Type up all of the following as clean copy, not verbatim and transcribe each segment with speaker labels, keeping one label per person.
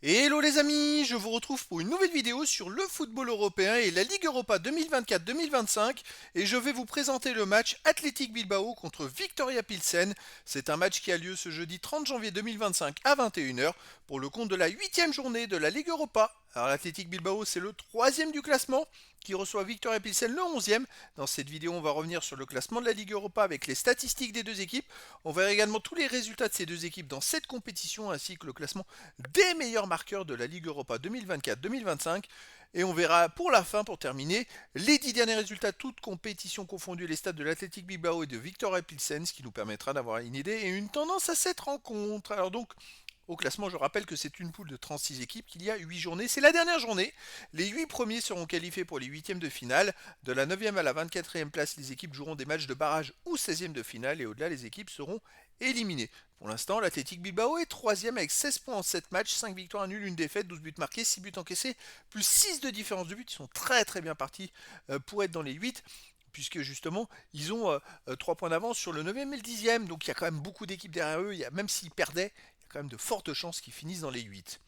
Speaker 1: Hello les amis, je vous retrouve pour une nouvelle vidéo sur le football européen et la Ligue Europa 2024-2025 et je vais vous présenter le match Athletic Bilbao contre Viktoria Pilsen. C'est un match qui a lieu ce jeudi 30 janvier 2025 à 21h pour le compte de la 8e journée de la Ligue Europa. Alors l'Athletic Bilbao c'est le troisième du classement qui reçoit Viktoria Pilsen le 11e. Dans cette vidéo on va revenir sur le classement de la Ligue Europa avec les statistiques des deux équipes. On verra également tous les résultats de ces deux équipes dans cette compétition ainsi que le classement des meilleurs marqueurs de la Ligue Europa 2024-2025. Et on verra pour la fin, pour terminer, les 10 derniers résultats, toutes compétitions confondues, les stats de l'Athletic Bilbao et de Viktoria Pilsen, ce qui nous permettra d'avoir une idée et une tendance à cette rencontre. Alors donc, au classement, je rappelle que c'est une poule de 36 équipes, qu'il y a 8 journées. C'est la dernière journée. Les 8 premiers seront qualifiés pour les huitièmes de finale. De la 9e à la 24e place, les équipes joueront des matchs de barrage ou 16e de finale. Et au-delà, les équipes seront éliminées. Pour l'instant, l'Athletic Bilbao est 3e avec 16 points en 7 matchs, 5 victoires, 1 nul, 1 défaite, 12 buts marqués, 6 buts encaissés, plus 6 de différence de but. Ils sont très très bien partis pour être dans les 8 puisque justement ils ont 3 points d'avance sur le 9e et le 10e, donc il y a quand même beaucoup d'équipes derrière eux, même s'ils perdaient, il y a quand même de fortes chances qu'ils finissent dans les 8.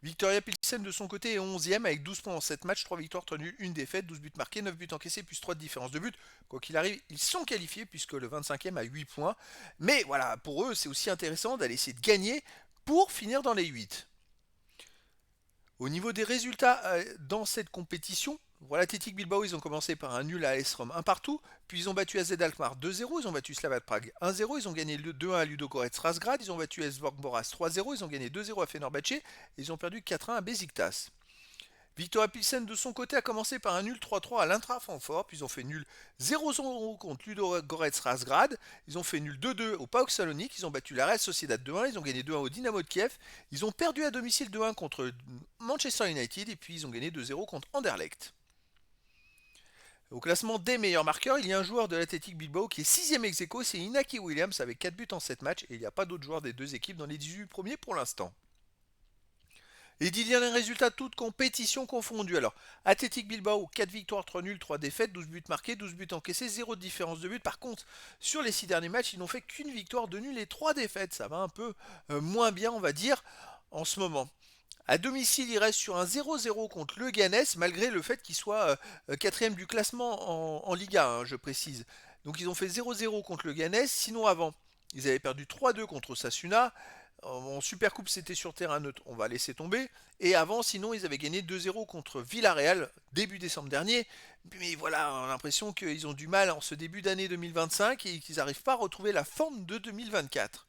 Speaker 1: Viktoria Pilsen de son côté est 11e avec 12 points en 7 matchs, 3 victoires, 3 nuls, 1 défaite, 12 buts marqués, 9 buts encaissés, plus 3 de différence de but. Quoi qu'il arrive, ils sont qualifiés puisque le 25e a 8 points. Mais voilà, pour eux, c'est aussi intéressant d'aller essayer de gagner pour finir dans les 8. Au niveau des résultats dans cette compétition, voilà, Athletic Bilbao, ils ont commencé par un nul à AS Rome, un partout, puis ils ont battu AZ Alkmaar 2-0, ils ont battu Slava Prague 1-0, ils ont gagné 2-1 à Ludogorets Razgrad, ils ont battu Elfsborg Boras 3-0, ils ont gagné 2-0 à Fenerbahçe, et ils ont perdu 4-1 à Besiktas. Victoria Pilsen de son côté a commencé par un nul 3-3 à l'Intra Francfort, puis ils ont fait nul 0-0 contre Ludogorets Razgrad, ils ont fait nul 2-2 au PAOK Salonique, ils ont battu la Real Sociedad 2-1, ils ont gagné 2-1 au Dynamo de Kiev, ils ont perdu à domicile 2-1 contre Manchester United et puis ils ont gagné 2-0 contre Anderlecht. Au classement des meilleurs marqueurs, il y a un joueur de l'Athletic Bilbao qui est 6ème ex aequo, c'est Inaki Williams avec 4 buts en 7 matchs et il n'y a pas d'autres joueurs des deux équipes dans les 18 premiers pour l'instant. Et d'y lire les résultats toutes compétitions confondues. Alors, Athletic Bilbao, 4 victoires, 3 nuls, 3 défaites, 12 buts marqués, 12 buts encaissés, 0 de différence de but. Par contre, sur les 6 derniers matchs, ils n'ont fait qu'une victoire, 2 nuls et 3 défaites. Ça va un peu moins bien, on va dire, en ce moment. À domicile, il reste sur un 0-0 contre le Ganes, malgré le fait qu'il soit quatrième du classement en Liga, hein, je précise. Donc ils ont fait 0-0 contre le Ganes, sinon avant, ils avaient perdu 3-2 contre Osasuna. En Supercoupe, c'était sur terrain neutre, on va laisser tomber. Et avant, sinon, ils avaient gagné 2-0 contre Villarreal début décembre dernier. Mais voilà, on a l'impression qu'ils ont du mal en ce début d'année 2025 et qu'ils n'arrivent pas à retrouver la forme de 2024.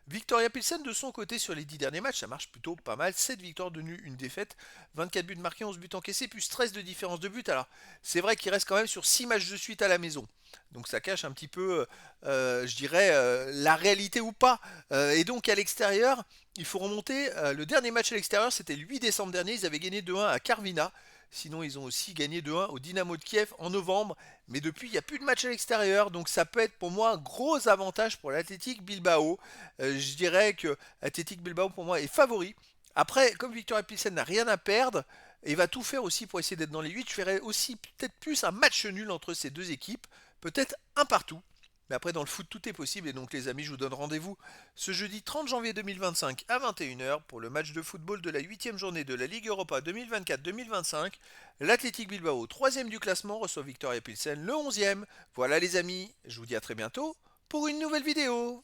Speaker 1: Victoria Pilsen de son côté sur les 10 derniers matchs, ça marche plutôt pas mal. 7 victoires de nul, une défaite, 24 buts marqués, 11 buts encaissés, plus 13 de différence de but. Alors c'est vrai qu'il reste quand même sur 6 matchs de suite à la maison. Donc ça cache un petit peu, je dirais, la réalité ou pas. Et donc à l'extérieur, il faut remonter. Le dernier match à l'extérieur, c'était le 8 décembre dernier. Ils avaient gagné 2-1 à Karvina. Sinon, ils ont aussi gagné 2-1 au Dynamo de Kiev en novembre. Mais depuis, il n'y a plus de match à l'extérieur. Donc ça peut être pour moi un gros avantage pour l'Athletic Bilbao. Je dirais que Athletic Bilbao pour moi est favori. Après, comme Victoria Pilsen n'a rien à perdre et va tout faire aussi pour essayer d'être dans les 8, je ferais aussi peut-être plus un match nul entre ces deux équipes. Peut-être un partout. Mais après, dans le foot, tout est possible. Et donc, les amis, je vous donne rendez-vous ce jeudi 30 janvier 2025 à 21h pour le match de football de la 8e journée de la Ligue Europa 2024-2025. L'Athletic Bilbao, 3ème du classement, reçoit Victoria Pilsen, le 11e. Voilà, les amis, je vous dis à très bientôt pour une nouvelle vidéo.